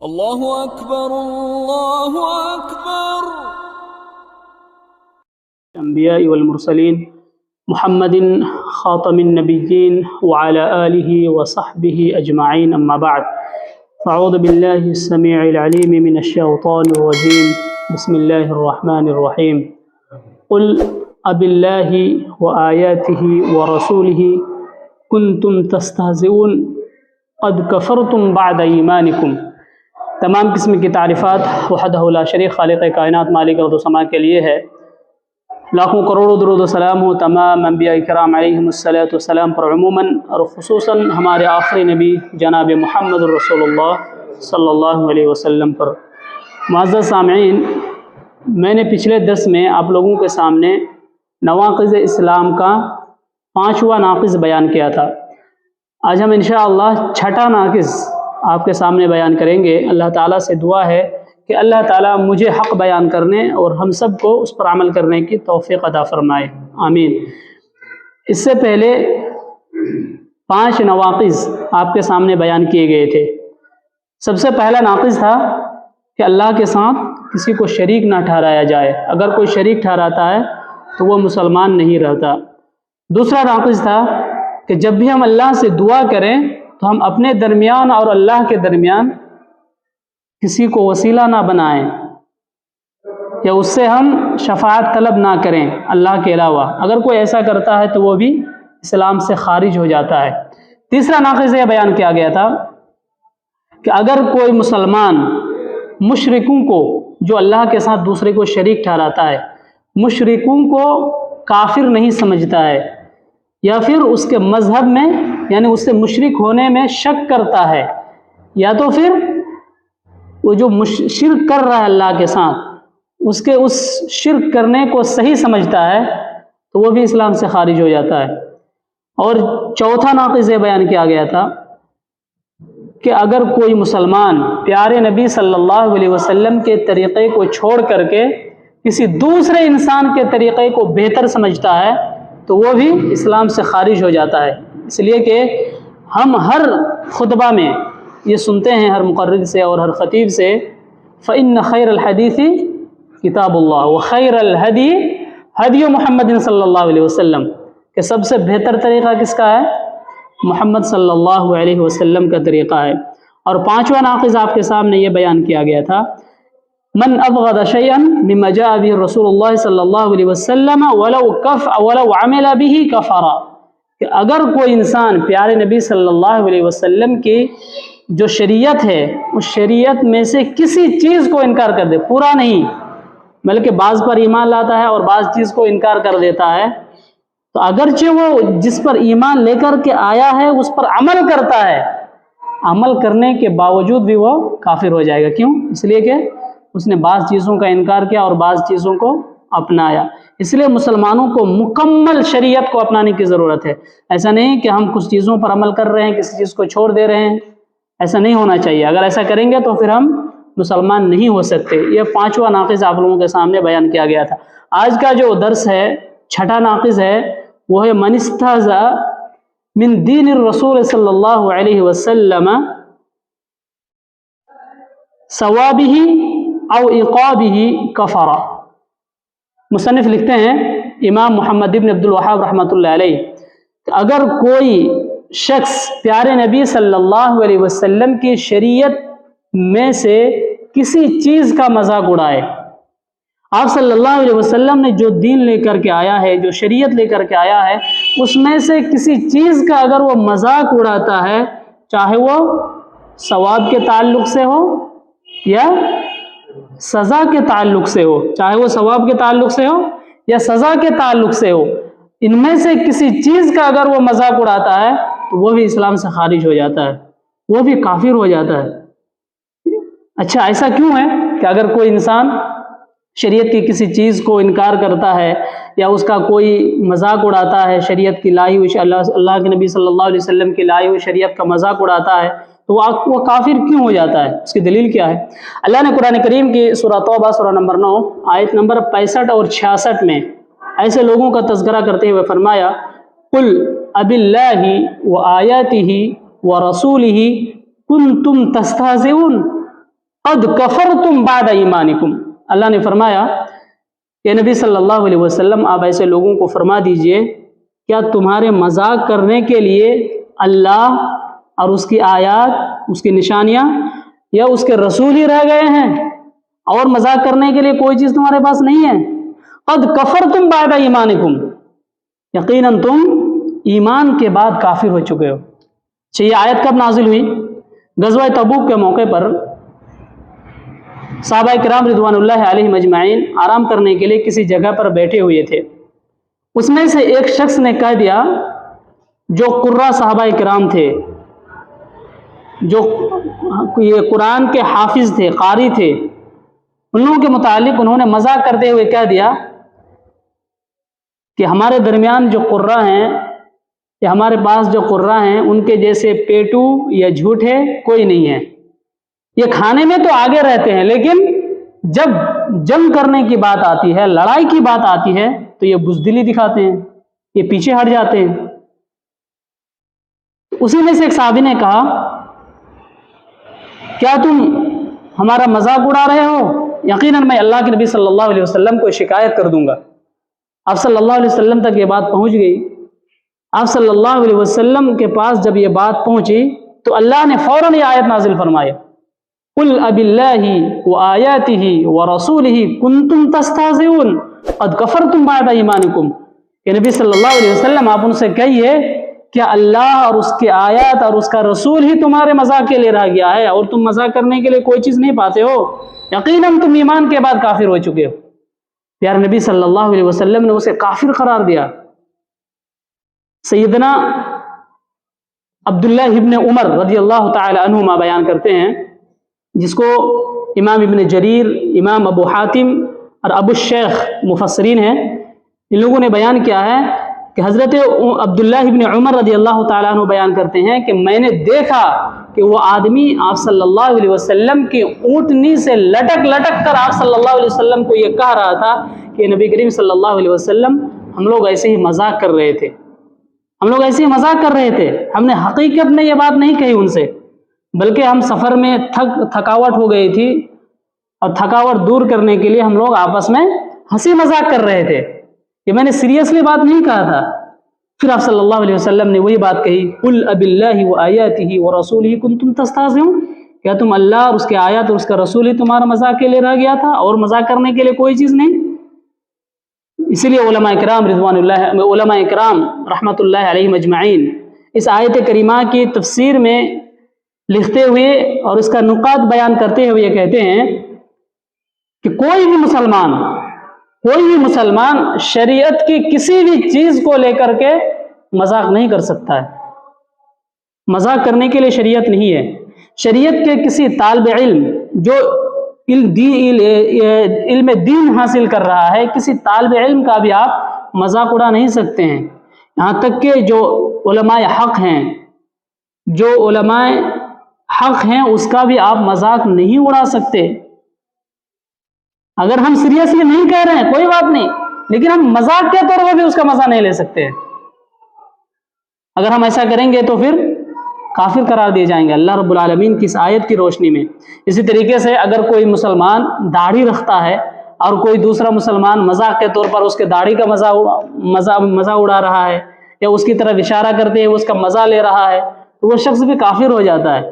اللہ اکبر اللہ اکبر۔ انبیاء والمرسلین محمد خاتم النبیین وعلى آلہ وصحبہ اجمعین، اما بعد فاعوذ باللہ السمیع العلیم من الشیطان الرجیم، بسم اللہ الرحمن الرحیم۔ قل اب اللہ وآیاتہ ورسولہ کنتم تستہزئون قد کفرتم بعد ایمانکم۔ تمام قسم کی تعریفات وحدہ لا شریک خالق کائنات مالک ارض و سما کے لیے ہے۔ لاکھوں کروڑوں درود و سلام ہو تمام انبیاء کرام علیہم الصلوۃ والسلام پر عموماً اور خصوصاً ہمارے آخری نبی جناب محمد رسول اللہ صلی اللہ علیہ وسلم پر۔ معزز سامعین، میں نے پچھلے درس میں آپ لوگوں کے سامنے نواقض اسلام کا 5واں ناقض بیان کیا تھا۔ آج ہم انشاءاللہ چھٹا ناقض آپ کے سامنے بیان کریں گے۔ اللہ تعالیٰ سے دعا ہے کہ اللہ تعالیٰ مجھے حق بیان کرنے اور ہم سب کو اس پر عمل کرنے کی توفیق عطا فرمائے، آمین۔ اس سے پہلے 5 نواقض آپ کے سامنے بیان کیے گئے تھے۔ سب سے پہلا ناقض تھا کہ اللہ کے ساتھ کسی کو شریک نہ ٹھہرایا جائے۔ اگر کوئی شریک ٹھہراتا ہے تو وہ مسلمان نہیں رہتا۔ دوسرا ناقض تھا کہ جب بھی ہم اللہ سے دعا کریں تو ہم اپنے درمیان اور اللہ کے درمیان کسی کو وسیلہ نہ بنائیں یا اس سے ہم شفاعت طلب نہ کریں اللہ کے علاوہ۔ اگر کوئی ایسا کرتا ہے تو وہ بھی اسلام سے خارج ہو جاتا ہے۔ تیسرا ناقض یہ بیان کیا گیا تھا کہ اگر کوئی مسلمان مشرکوں کو، جو اللہ کے ساتھ دوسرے کو شریک ٹھہراتا ہے، مشرکوں کو کافر نہیں سمجھتا ہے یا پھر اس کے مذہب میں یعنی اس سے مشرک ہونے میں شک کرتا ہے، یا تو پھر وہ جو شرک کر رہا ہے اللہ کے ساتھ اس شرک کرنے کو صحیح سمجھتا ہے تو وہ بھی اسلام سے خارج ہو جاتا ہے۔ اور چوتھا ناقض یہ بیان کیا گیا تھا کہ اگر کوئی مسلمان پیارے نبی صلی اللہ علیہ وسلم کے طریقے کو چھوڑ کر کے کسی دوسرے انسان کے طریقے کو بہتر سمجھتا ہے تو وہ بھی اسلام سے خارج ہو جاتا ہے۔ اس لیے کہ ہم ہر خطبہ میں یہ سنتے ہیں ہر مقرر سے اور ہر خطیب سے، فَإِنَّ خَيْرَ الْحَدِيثِ کتاب اللہ وَخَيْرَ الْهَدِي هَدْيُ محمد صلی اللہ علیہ وسلم، کہ سب سے بہتر طریقہ کس کا ہے؟ محمد صلی اللہ علیہ وسلم کا طریقہ ہے۔ اور 5واں ناقض آپ کے سامنے یہ بیان کیا گیا تھا، من ابغض شیئا مما جاء به رسول اللہ صلی اللہ علیہ وسلم ولو عمل به کفر، کہ اگر کوئی انسان پیارے نبی صلی اللہ علیہ وسلم کی جو شریعت ہے اس شریعت میں سے کسی چیز کو انکار کر دے، پورا نہیں بلکہ بعض پر ایمان لاتا ہے اور بعض چیز کو انکار کر دیتا ہے، تو اگرچہ وہ جس پر ایمان لے کر کے آیا ہے اس پر عمل کرتا ہے، عمل کرنے کے باوجود بھی وہ کافر ہو جائے گا۔ کیوں؟ اس لیے کہ اس نے بعض چیزوں کا انکار کیا اور بعض چیزوں کو اپنایا۔ اس لیے مسلمانوں کو مکمل شریعت کو اپنانے کی ضرورت ہے۔ ایسا نہیں کہ ہم کچھ چیزوں پر عمل کر رہے ہیں، کسی چیز کو چھوڑ دے رہے ہیں، ایسا نہیں ہونا چاہیے۔ اگر ایسا کریں گے تو پھر ہم مسلمان نہیں ہو سکتے۔ یہ 5واں ناقض آپ لوگوں کے سامنے بیان کیا گیا تھا۔ آج کا جو درس ہے، چھٹا ناقض ہے، وہ ہے من استہزأ من دین الرسول صلی اللہ علیہ وسلم ثوابہ او عقابہ کفر۔ مصنف لکھتے ہیں امام محمد ابن عبد الوہاب رحمۃ اللہ علیہ، کہ اگر کوئی شخص پیارے نبی صلی اللہ علیہ وسلم کی شریعت میں سے کسی چیز کا مذاق اڑائے، آپ صلی اللہ علیہ وسلم نے جو دین لے کر کے آیا ہے، جو شریعت لے کر کے آیا ہے، اس میں سے کسی چیز کا اگر وہ مذاق اڑاتا ہے، چاہے وہ ثواب کے تعلق سے ہو یا سزا کے تعلق سے ہو، چاہے وہ ثواب کے تعلق سے ہو یا سزا کے تعلق سے ہو، ان میں سے کسی چیز کا اگر وہ مذاق اڑاتا ہے تو وہ بھی اسلام سے خارج ہو جاتا ہے، وہ بھی کافر ہو جاتا ہے۔ اچھا، ایسا کیوں ہے کہ اگر کوئی انسان شریعت کی کسی چیز کو انکار کرتا ہے یا اس کا کوئی مذاق اڑاتا ہے، شریعت کی لائی ہوئی اللہ کے نبی صلی اللہ علیہ وسلم کی لائی ہوئی شریعت کا مذاق اڑاتا ہے، تو وہ کافر کیوں ہو جاتا ہے؟ اس کی دلیل کیا ہے؟ اللہ نے قرآن کریم کی سورہ توبہ سورہ نمبر 9 آیت نمبر 65 اور 66 میں ایسے لوگوں کا تذکرہ کرتے ہوئے فرمایا، قل اب اللہ وآیاتہ ورسولہ کنتم تستہزئون، قد کفرتم بعد ایمانکم، اللہ نے فرمایا کہ نبی صلی اللہ علیہ وسلم آپ ایسے لوگوں کو فرما دیجئے کیا تمہارے مذاق کرنے کے لیے اللہ اور اس کی آیات، اس کی نشانیاں یا اس کے رسول ہی رہ گئے ہیں اور مذاق کرنے کے لیے کوئی چیز تمہارے پاس نہیں ہے؟ قد کفرتم بعد ایمانکم، یقیناً تم ایمان کے بعد کافر ہو چکے ہو۔ اچھا، یہ آیت کب نازل ہوئی؟ غزوہ تبوک کے موقع پر صحابہ کرام رضوان اللہ علیہم اجمعین آرام کرنے کے لیے کسی جگہ پر بیٹھے ہوئے تھے۔ اس میں سے ایک شخص نے کہہ دیا، جو قراء صحابہ کرام تھے، جو یہ قرآن کے حافظ تھے، قاری تھے، ان لوگوں کے متعلق انہوں نے مذاق کرتے ہوئے کہہ دیا کہ ہمارے درمیان جو قراء ہیں یا ہمارے پاس جو قراء ہیں ان کے جیسے پیٹو یا جھوٹے کوئی نہیں ہے۔ یہ کھانے میں تو آگے رہتے ہیں لیکن جب جنگ کرنے کی بات آتی ہے، لڑائی کی بات آتی ہے تو یہ بزدلی دکھاتے ہیں، یہ پیچھے ہٹ جاتے ہیں۔ اسی میں سے ایک صحابی نے کہا، کیا تم ہمارا مذاق اڑا رہے ہو؟ یقیناً میں اللہ کے نبی صلی اللہ علیہ وسلم کو شکایت کر دوں گا۔ آپ صلی اللہ علیہ وسلم تک یہ بات پہنچ گئی۔ آپ صلی اللہ علیہ وسلم کے پاس جب یہ بات پہنچی تو اللہ نے فوراً یہ آیت نازل فرمائی، قل اب اللہ وآیاتہ ورسولہ کنتم تستہزئون قد کفرتم بعد ایمانکم، کہ نبی صلی اللہ علیہ وسلم آپ ان سے کہیے کیا اللہ اور اس کی آیات اور اس کا رسول ہی تمہارے مذاق کے لیے رہ گیا ہے اور تم مذاق کرنے کے لیے کوئی چیز نہیں پاتے ہو؟ یقیناً تم ایمان کے بعد کافر ہو چکے ہو۔ پیارے نبی صلی اللہ علیہ وسلم نے اسے کافر قرار دیا۔ سیدنا عبداللہ ابن عمر رضی اللہ تعالی عنہما بیان کرتے ہیں، جس کو امام ابن جریر، امام ابو حاتم اور ابو الشیخ مفسرین ہیں، ان لوگوں نے بیان کیا ہے کہ حضرت عبداللہ ابن عمر رضی اللہ تعالیٰ عنہ بیان کرتے ہیں کہ میں نے دیکھا کہ وہ آدمی آپ صلی اللہ علیہ وسلم کی اونٹنی سے لٹک لٹک کر آپ صلی اللہ علیہ وسلم کو یہ کہہ رہا تھا کہ نبی کریم صلی اللہ علیہ وسلم ہم لوگ ایسے ہی مذاق کر رہے تھے، ہم نے حقیقت میں یہ بات نہیں کہی ان سے، بلکہ ہم سفر میں تھکاوٹ ہو گئی تھی اور تھکاوٹ دور کرنے کے لیے ہم لوگ آپس میں ہنسی مذاق کر رہے تھے، کہ میں نے سیریسلی بات نہیں کہا تھا۔ پھر آپ صلی اللہ علیہ وسلم نے وہی بات کہی، قل اب اللہ وآیاتہ ورسولہ کنتم تستہزئون، کیا تم اللہ اور اس کے آیات اور اس کا رسول ہی تمہارا مذاق کے لیے رہ گیا تھا اور مذاق کرنے کے لیے کوئی چیز نہیں؟ اسی لیے علماء کرام رحمۃ اللہ علیہم اجمعین اس آیت کریمہ کی تفسیر میں لکھتے ہوئے اور اس کا نقاط بیان کرتے ہوئے یہ کہتے ہیں کہ کوئی بھی مسلمان شریعت کی کسی بھی چیز کو لے کر کے مذاق نہیں کر سکتا ہے۔ مذاق کرنے کے لیے شریعت نہیں ہے۔ شریعت کے کسی طالب علم جو علم دین حاصل کر رہا ہے، کسی طالب علم کا بھی آپ مذاق اڑا نہیں سکتے ہیں، یہاں تک کہ جو علماء حق ہیں اس کا بھی آپ مذاق نہیں اڑا سکتے۔ اگر ہم سیریسلی نہیں کہہ رہے ہیں کوئی بات نہیں، لیکن ہم مذاق کے طور پر بھی اس کا مزہ نہیں لے سکتے۔ اگر ہم ایسا کریں گے تو پھر کافر قرار دیے جائیں گے اللہ رب العالمین کی اس آیت کی روشنی میں۔ اسی طریقے سے اگر کوئی مسلمان داڑھی رکھتا ہے اور کوئی دوسرا مسلمان مذاق کے طور پر اس کے داڑھی کا مزہ اڑا رہا ہے یا اس کی طرف اشارہ کرتے ہوئے اس کا مزہ لے رہا ہے تو وہ شخص بھی کافر ہو جاتا ہے۔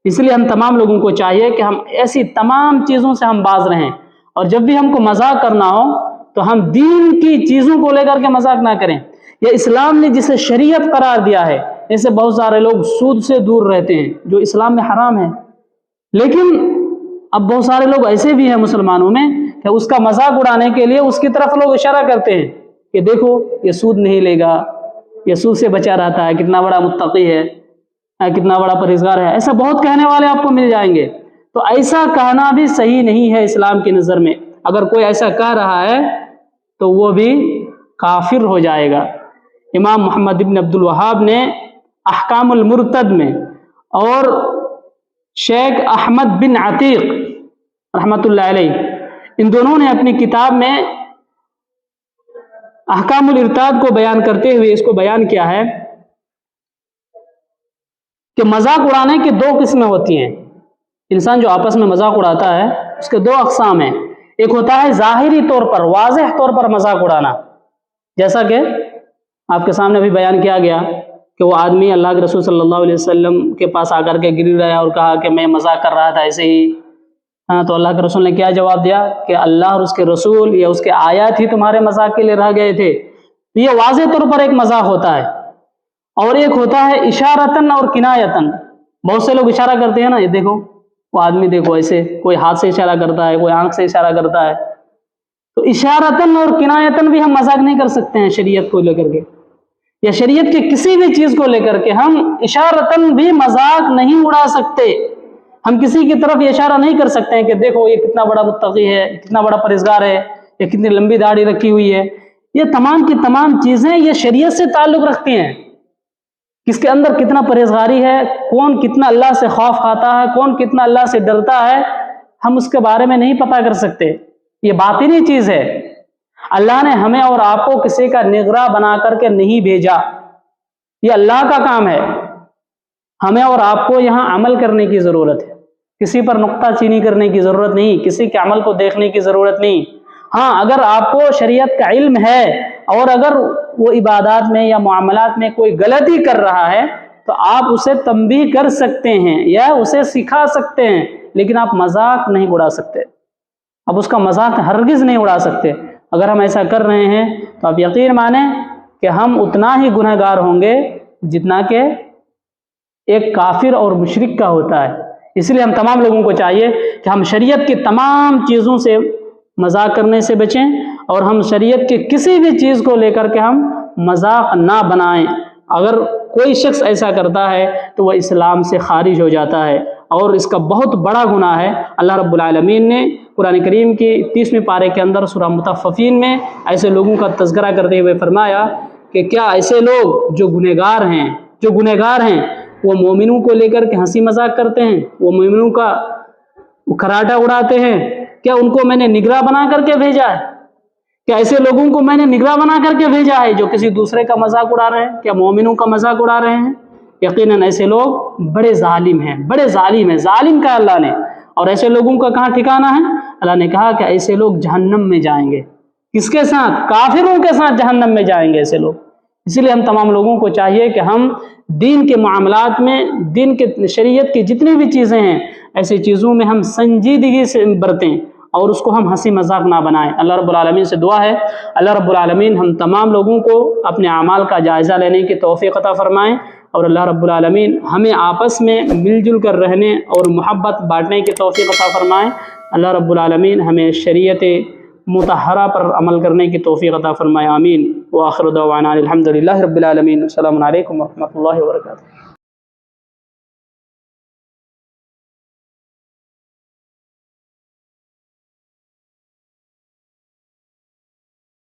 اس لیے ہم تمام لوگوں کو چاہیے کہ ہم ایسی تمام چیزوں سے ہم باز رہیں، اور جب بھی ہم کو مذاق کرنا ہو تو ہم دین کی چیزوں کو لے کر کے مذاق نہ کریں۔ یہ اسلام نے جسے شریعت قرار دیا ہے، ایسے بہت سارے لوگ سود سے دور رہتے ہیں جو اسلام میں حرام ہے، لیکن اب بہت سارے لوگ ایسے بھی ہیں مسلمانوں میں کہ اس کا مذاق اڑانے کے لیے اس کی طرف لوگ اشارہ کرتے ہیں کہ دیکھو یہ سود نہیں لے گا، یہ سود سے بچا رہتا ہے، کتنا بڑا متقی ہے، کتنا بڑا پرہیزگار ہے، ایسا بہت کہنے والے آپ کو مل جائیں گے۔ تو ایسا کہنا بھی صحیح نہیں ہے اسلام کی نظر میں۔ اگر کوئی ایسا کہہ رہا ہے تو وہ بھی کافر ہو جائے گا۔ امام محمد ابن عبد الوہاب نے احکام المرتد میں اور شیخ احمد بن عتیق رحمۃ اللہ علیہ، ان دونوں نے اپنی کتاب میں احکام الارتاد کو بیان کرتے ہوئے اس کو بیان کیا ہے کہ مذاق اڑانے کی دو قسمیں ہوتی ہیں۔ انسان جو آپس میں مذاق اڑاتا ہے اس کے دو اقسام ہیں. ایک ہوتا ہے ظاہری طور پر واضح طور پر مذاق اڑانا، جیسا کہ آپ کے سامنے بھی بیان کیا گیا کہ وہ آدمی اللہ کے رسول صلی اللہ علیہ وسلم کے پاس آ کر کے گر رہا اور کہا کہ میں مذاق کر رہا تھا ایسے ہی. تو اللہ کے رسول نے کیا جواب دیا کہ اللہ اور اس کے رسول یا اس کے آیات ہی تمہارے مذاق کے لیے رہ گئے تھے. یہ واضح طور پر ایک مذاق ہوتا ہے. اور ایک ہوتا ہے اشارتاً اور کنایتاً. بہت سے لوگ اشارہ کرتے ہیں نا، یہ دیکھو وہ آدمی دیکھو ایسے، کوئی ہاتھ سے اشارہ کرتا ہے، کوئی آنکھ سے اشارہ کرتا ہے. تو اشارتاً اور کنایتاً بھی ہم مذاق نہیں کر سکتے ہیں شریعت کو لے کر کے، یا شریعت کی کسی بھی چیز کو لے کر کے ہم اشارتاً بھی مذاق نہیں اڑا سکتے. ہم کسی کی طرف یہ اشارہ نہیں کر سکتے ہیں کہ دیکھو یہ کتنا بڑا متقی ہے، کتنا بڑا پرہیزگار ہے، یہ کتنی لمبی داڑھی رکھی ہوئی ہے. یہ تمام کی تمام چیزیں یہ شریعت سے تعلق رکھتی ہیں. کس کے اندر کتنا پرہیزگاری ہے، کون کتنا اللہ سے خوف کھاتا ہے، کون کتنا اللہ سے ڈرتا ہے، ہم اس کے بارے میں نہیں پتہ کر سکتے. یہ باطنی چیز ہے. اللہ نے ہمیں اور آپ کو کسی کا نگراں بنا کر کے نہیں بھیجا، یہ اللہ کا کام ہے. ہمیں اور آپ کو یہاں عمل کرنے کی ضرورت ہے، کسی پر نقطہ چینی کرنے کی ضرورت نہیں، کسی کے عمل کو دیکھنے کی ضرورت نہیں. ہاں، اگر آپ کو شریعت کا علم ہے اور اگر وہ عبادات میں یا معاملات میں کوئی غلطی کر رہا ہے تو آپ اسے تنبیہ کر سکتے ہیں یا اسے سکھا سکتے ہیں، لیکن آپ مذاق نہیں اڑا سکتے. اب اس کا مذاق ہرگز نہیں اڑا سکتے. اگر ہم ایسا کر رہے ہیں تو آپ یقین مانیں کہ ہم اتنا ہی گنہگار گار ہوں گے جتنا کہ ایک کافر اور مشرک کا ہوتا ہے. اس لیے ہم تمام لوگوں کو چاہیے کہ ہم شریعت کی تمام چیزوں سے مذاق کرنے سے بچیں اور ہم شریعت کی کسی بھی چیز کو لے کر کے ہم مذاق نہ بنائیں. اگر کوئی شخص ایسا کرتا ہے تو وہ اسلام سے خارج ہو جاتا ہے اور اس کا بہت بڑا گناہ ہے. اللہ رب العالمین نے قرآن کریم کی 30ویں پارے کے اندر سورہ مطففین میں ایسے لوگوں کا تذکرہ کرتے ہوئے فرمایا کہ کیا ایسے لوگ جو گنہگار ہیں وہ مومنوں کو لے کر کے ہنسی مذاق کرتے ہیں، وہ مومنوں کا کھراٹا اڑاتے ہیں؟ کیا ان کو میں نے نگراں بنا کر کے بھیجا ہے؟ کیا ایسے لوگوں کو میں نے نگراں بنا کر کے بھیجا ہے جو کسی دوسرے کا مذاق اڑا رہے ہیں؟ کیا مومنوں کا مذاق اڑا رہے ہیں؟ یقیناً ایسے لوگ بڑے ظالم ہیں، بڑے ظالم ہیں. ظالم کا اللہ نے، اور ایسے لوگوں کا کہاں ٹھکانہ ہے؟ اللہ نے کہا کہ ایسے لوگ جہنم میں جائیں گے. کس کے ساتھ؟ کافروں کے ساتھ جہنم میں جائیں گے ایسے لوگ. اسی لیے ہم تمام لوگوں کو چاہیے کہ ہم دین کے معاملات میں، دین کے شریعت کی جتنی بھی چیزیں ہیں، ایسی چیزوں میں ہم سنجیدگی سے برتیں اور اس کو ہم ہنسی مذاق نہ بنائیں. اللہ رب العالمین سے دعا ہے اللہ رب العالمین ہم تمام لوگوں کو اپنے اعمال کا جائزہ لینے کی توفیق عطا فرمائیں، اور اللہ رب العالمین ہمیں آپس میں مل جل کر رہنے اور محبت بانٹنے کی توفیق عطا فرمائیں. اللہ رب العالمین ہمیں شریعت مطہرہ پر عمل کرنے کی توفیق عطا فرمائے. آمین. وآخر دعوانا الحمد للہ رب العالمین. السلام علیکم ورحمۃ اللہ وبرکاتہ.